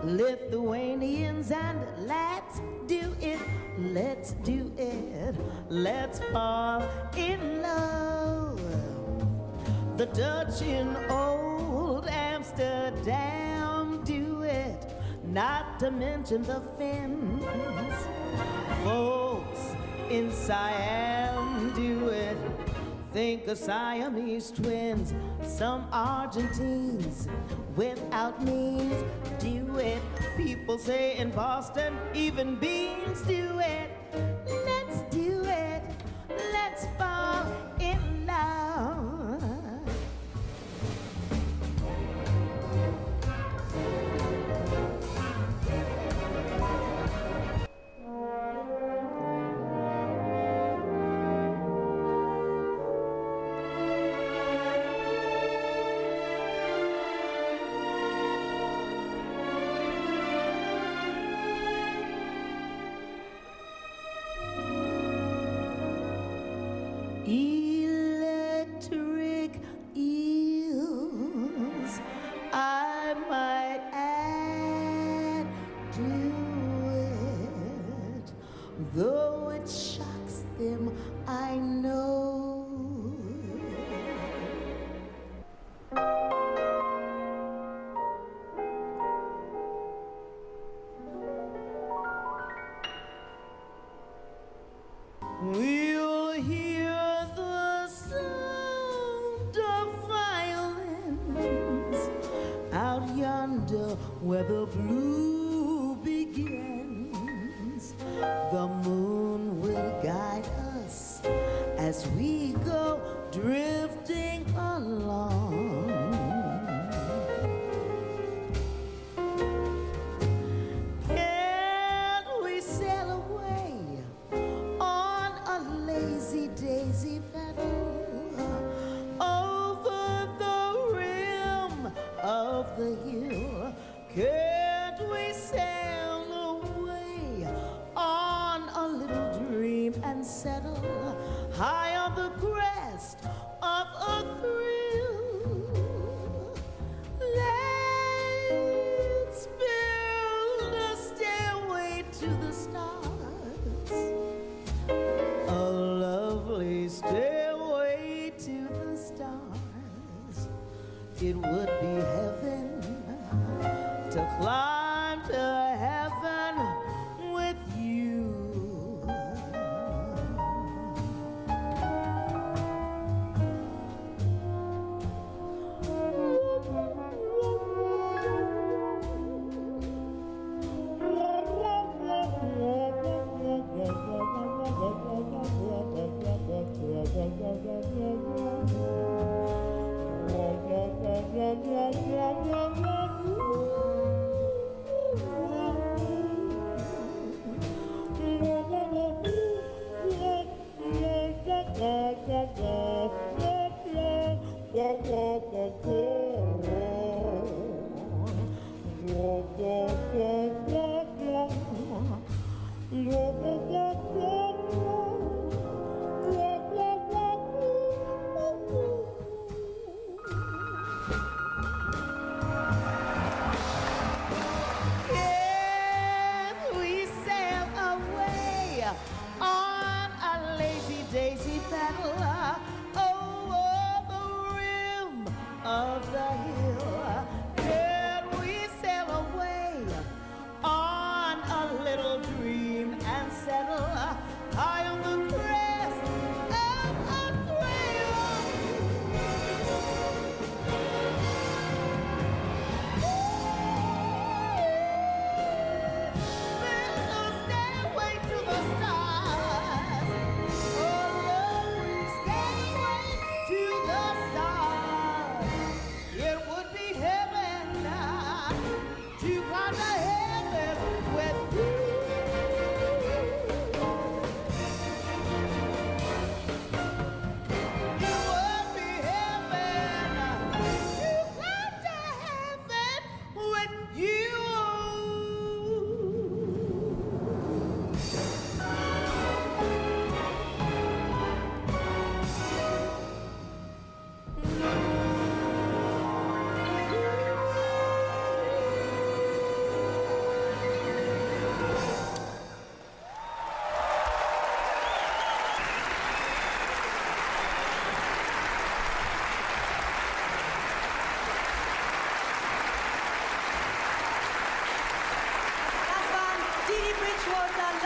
Lithuanians, and let's do it, let's do it, let's fall in love. The Dutch in old Amsterdam do it, not to mention the Finns. Folks in Siam do it, think of Siamese twins. Some Argentines without means do it. People say in Boston, even beans do it. Let's do it, let's fall in love. Electric eels, I might add to it, though it shocks them, I know. We'll hear the sound of violins out yonder where the blue begins. The moon will guide us as we go drifting along. Can't we sail away on a lazy daisy pedal over the rim of the hill? Can't we sail away on a little dream and settle high on the crest of a thrill? Let's build a stairway to the stars, a lovely stairway to the stars. It would be heaven to climb to heaven with you. Portal